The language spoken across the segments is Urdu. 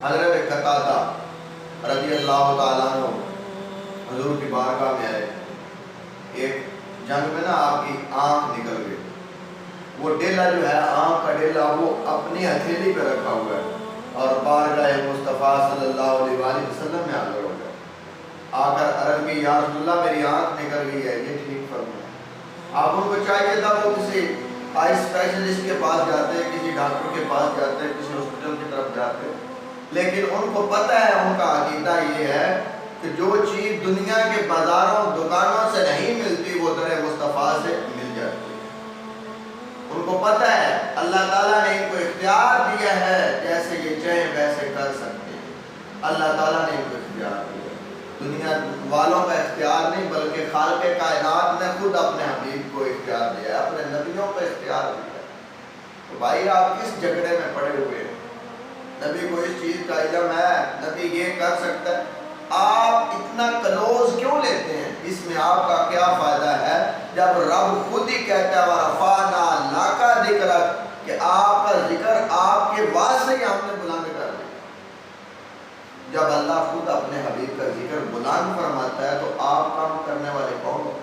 حضرت قتادہ رضی اللہ تعالیٰ عنہ حضور کی بارگاہ میں آئے. ایک جنگ میں نا آپ کی آنکھ نکل گئی. وہ ڈیلا جو ہے آنکھ کا ڈیلا وہ اپنی ہتھیلی پہ رکھا ہوا ہے اور بارگاہ مصطفیٰ صلی اللہ علیہ وآلہ وسلم میں حاضر ہو گئے. آ کر عرض کی یا رسول اللہ میری آنکھ نکل گئی ہے, یہ ٹھیک فرمائیں. آپ ان کو چاہیے تھا وہ کسی آئی اسپیشلسٹ کے پاس جاتے, کسی ڈاکٹر کے پاس جاتے, کسی ہاسپٹل کی طرف جاتے, لیکن ان کو پتہ ہے, ان کا عقیدہ یہ ہے کہ جو چیز دنیا کے بازاروں دکانوں سے نہیں ملتی وہ در مصطفیٰ سے مل جاتی ہے. ان کو پتہ ہے اللہ تعالیٰ نے ان کو اختیار دیا ہے, جیسے یہ چاہیں ویسے کر سکتے ہیں. اللہ تعالیٰ نے ان کو اختیار دیا, دنیا والوں کا اختیار نہیں بلکہ خالق کائنات نے خود اپنے حبیب کو اختیار دیا ہے, اپنے نبیوں کو اختیار دیا ہے. تو بھائی آپ کس جھگڑے میں پڑے ہوئے ہیں؟ نبی کو اس چیز کا علم ہے, نبی یہ کر سکتا ہے, آپ اتنا کلوز کیوں لیتے ہیں؟ اس میں آپ کا کیا فائدہ ہے جب رب خود ہی کہتا ہے وَرَفَعْنَا لَكَ ذِكْرَكَ کہ آپ کا ذکر آپ کے واسطے ہی ہم نے بلند کر دیا. جب اللہ خود اپنے حبیب کا ذکر بلند فرماتا ہے تو آپ کام کرنے والے کون ہو؟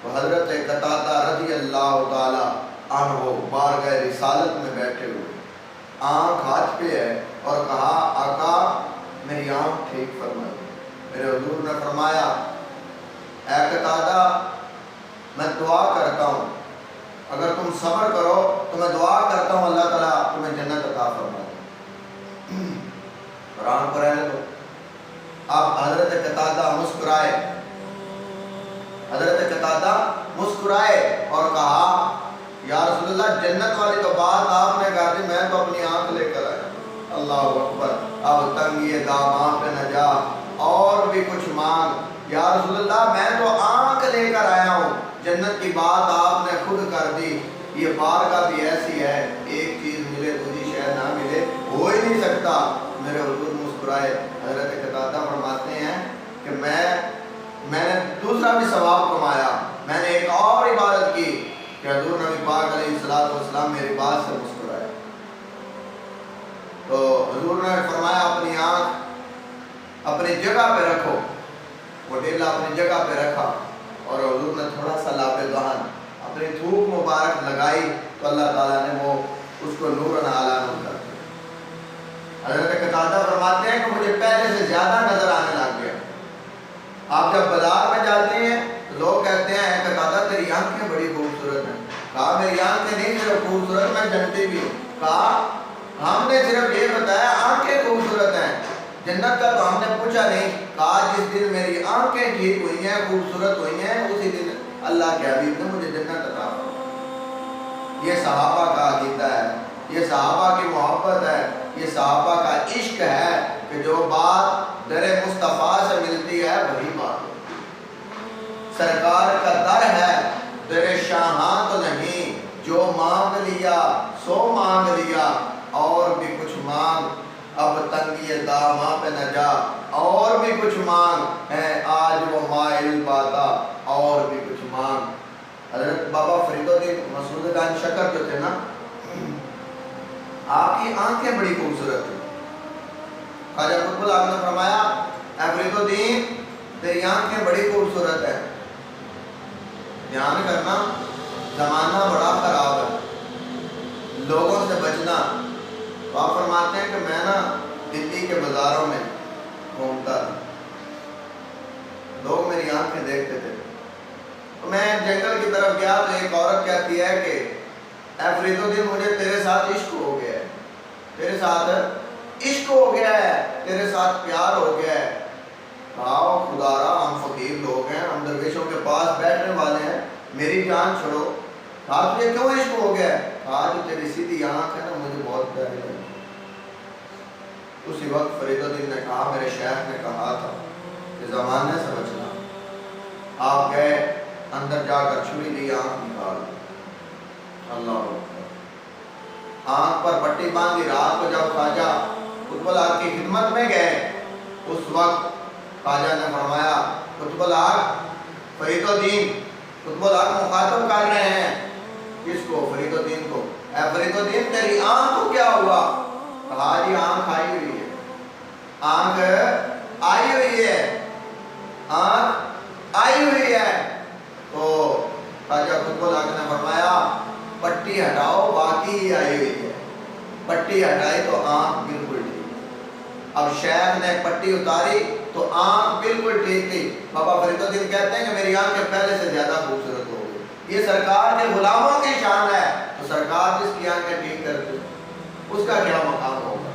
تو حضرت قتادہ رضی اللہ تعالی عنہ بارگاہ رسالت میں بیٹھے ہوئے, آنکھ ہاتھ پہ ہے, اور کہا آقا میری آنکھ ٹھیک فرمائی. میرے حضور نے فرمایا اے قتادہ میں دعا کرتا ہوں, اگر تم صبر کرو تو میں دعا کرتا ہوں اللہ تعالیٰ تمہیں جنت عطا فرمائے. قرآن کو رہنے دو. اب حضرت قتادہ مسکرائے, حضرت قتادہ مسکرائے اور کہا یا رسول اللہ جنت والی تو بات آپ نے کہا دی, میں تو اپنی آنکھ لے کر آیا. اللہ اکبر. اب تنگی داماں پہ نہ جا اور بھی کچھ مانگ. یا رسول اللہ میں تو آنکھ لے کر آیا ہوں, جنت کی بات آپ نے خود کر دی. یہ بارگاہ بھی ایسی ہے, ایک چیز ملے دوسری شے نہ ملے, ہو ہی نہیں سکتا. میرے حضور مسکرائے. حضرت قتادہ فرماتے ہیں کہ میں نے دوسرا بھی ثواب کمایا, میں نے ایک اور عبادت کی کہ حضور نبی پاک علیہ السلام میری بات سے مسکرائے. تو حضور نے فرمایا اپنی آنکھ اپنی جگہ پہ رکھو. وہ ڈیلا اپنی جگہ پہ رکھا اور حضور نے تھوڑا سا لاب دہن اپنی تھوک مبارک لگائی تو اللہ تعالیٰ نے وہ اس کو نور علی نور کر دیا. حضرت قتادہ فرماتے ہیں کہ مجھے پہلے سے زیادہ نظر آنے لگ گیا. آپ جب بازار میں جاتے ہیں تو لوگ کہتے ہیں اے قتادہ تیری آنکھیں بڑی خوبصورت ہیں. کہا میری آنکھیں نہیں صرف خوبصورت, میں جنتی بھی ہوں. کہا ہم نے صرف یہ بتایا آنکھیں خوبصورت ہیں, جنت کا تو ہم نے پوچھا نہیں. کہا جس دن میری آنکھیں ٹھیک ہوئی ہیں, خوبصورت ہوئی ہیں, اسی دن اللہ کے حبیب نے مجھے جنت عطا فرمائی. یہ صحابہ کا عقیدہ ہے, یہ صحابہ کی محبت ہے, یہ صحابہ کا عشق ہے کہ جو بات در مصطفیٰ سے ملتی ہے وہی بات ہوتی ہے. سرکار کا در ہے, در شاہاں تو نہیں, جو مانگ لیا سو مانگ لیا, اور بھی کچھ مانگ, اب تنگی داماں پہ نہ جا, اور بھی کچھ مانگ ہے آج وہ مائل باتا, اور بھی کچھ مانگ. حضرت بابا فرید الدین مسعود خان شکر جو تھے نا, آپ کی آنکھیں بڑی خوبصورت تھیں. خواجہ قطب العالم نے فرمایا اے فرید الدین تیری آنکھیں بڑی خوبصورت ہیں, دھیان کرنا زمانہ بڑا خراب ہے, لوگوں سے بچنا. تو آپ فرماتے ہیں کہ میں نا دلی کے بازاروں میں گھومتا تھا, لوگ میری آنکھیں دیکھتے تھے. تو میں جنگل کی طرف گیا تو ایک عورت کہتی ہے کہ اے فرید الدین مجھے تیرے ساتھ عشق ہو گیا ہے, تیرے ساتھ عشق ہو گیا ہے, تیرے ساتھ پیار ہو گیا ہے. کہا خدا را ہم فقیر لوگ ہیں, ہم درویشوں کے پاس بیٹھنے والے ہیں, میری جان چھوڑو. کہا تجھے کیوں عشق ہو گیا ہے؟ کہا جو تیری سیدھی آنکھ ہے نا مجھے بہت پیاری لگی. اسی وقت فرید الدین نے کہا میرے شیخ نے کہا تھا کہ زمانے سے بچنا. آپ گئے اندر جا کر چھری لی, آنکھ نکال دی. اللہ آنکھ پر پٹی باندھی. رات کو جب خواجہ قطب الحق کی خدمت میں گئے اس وقت خواجہ نے فرمایا قطب الحق فرید الدین, قطب الحق مخاطب کر رہے ہیں کس کو؟ فرید الدین کو. اے فرید الدین تیری آنکھ کو کیا ہوا؟ کہا جی آنکھ آئی ہوئی ہے، آنکھ آئی ہوئی ہے، آنکھ آئی ہوئی ہے۔ تو خواجہ قطب الحق نے فرمایا پٹی ہٹاؤ، واقعی آئی ہوئی ہے۔ پٹی ہٹائی تو آنکھ بالکل ٹھیک۔ اب شیخ نے پٹی اتاری تو آنکھ بالکل ٹھیک تھی۔ بابا فرید الدین کہتے ہیں کہ میری آنکھیں پہلے سے زیادہ خوبصورت ہو گئی۔ یہ سرکار کے غلاموں کی شان ہے، تو سرکار جس کی آنکھیں ٹھیک کرتی اس کا کیا مقام ہوگا؟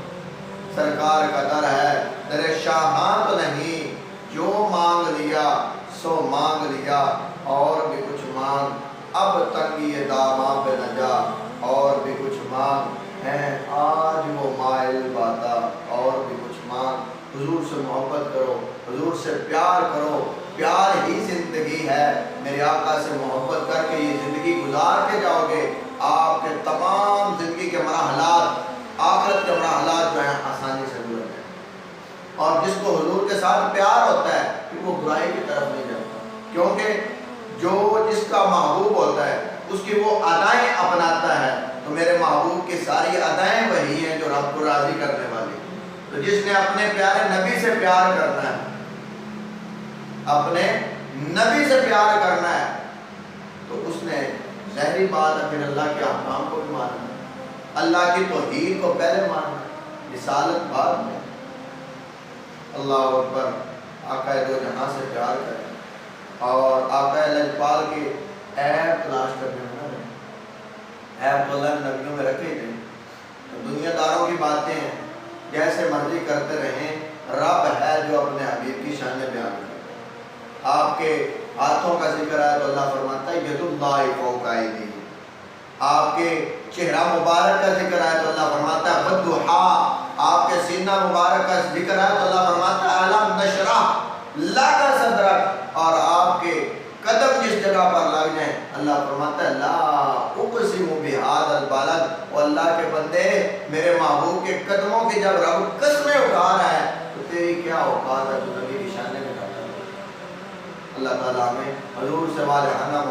سرکار کا در ہے، در شاہاں تو نہیں، جو مانگ لیا سو مانگ لیا، اور بھی کچھ مانگ، اب تنگی داماں پہ نہ جا، اور بھی کچھ مانگ ہیں آج وہ مائل باتا، اور بھی کچھ مانگ۔ حضور سے محبت کرو، حضور سے پیار کرو، پیار ہی زندگی ہے۔ میرے آقا سے محبت کر کے یہ زندگی گزار کے جاؤ گے، آپ کے تمام زندگی کے مرحلات، آخرت کے مرحلات جو ہیں آسانی سے گزر جائیں۔ اور جس کو حضور کے ساتھ پیار ہوتا ہے پھر وہ برائی کی طرف نہیں جاتا، کیونکہ جو جس کا محبوب ہوتا ہے اس کی وہ ادائیں اپناتا ہے۔ تو میرے محبوب کی ساری ادائیں وہی ہیں جو رب کو راضی کرنے والی۔ تو جس نے اپنے پیارے نبی سے پیار کرنا ہے، اپنے نبی سے پیار کرنا ہے، تو اس نے ظاہری بات ہے پھر اللہ کے احکام کو بھی ماننا ہے، اللہ کی توحید کو پہلے ماننا ہے، رسالت بعد میں۔ اللہ اکبر۔ آقا دو جہاں سے پیار کریں اور آقا لجپال کی عیب تلاش کرنے میں نہ رہیں۔ عیب تو اللہ نے نبیوں میں رکھے تھے، دنیا داروں کی باتیں ہیں، جیسے مرضی کرتے رہیں، رب ہے جو اپنے حبیب کی شان بیان کرے۔ آپ کے ہاتھوں کا ذکر ہے تو اللہ فرماتا ہے ید اللہ فوق ایدیہم۔ آپ کے چہرہ مبارک کا ذکر ہے تو اللہ فرماتا ہے والضحیٰ۔ آپ کے سینہ مبارک کا ذکر ہے تو اللہ فرماتا ہے الم نشرح لک صدرک۔ اور آپ کے قدم جس جگہ پر لگ جائیں اللہ فرماتا ہے لا اقسم بہذا البلد۔ اور اللہ کے بندے میرے محبوب کے قدموں کی جب رب قسمیں اٹھا رہا ہے تو تیری کیا اوقات ہے جو نبی کی شان میں کرتا ہے۔ اللہ تعالیٰ ہمیں حضور سے والہانہ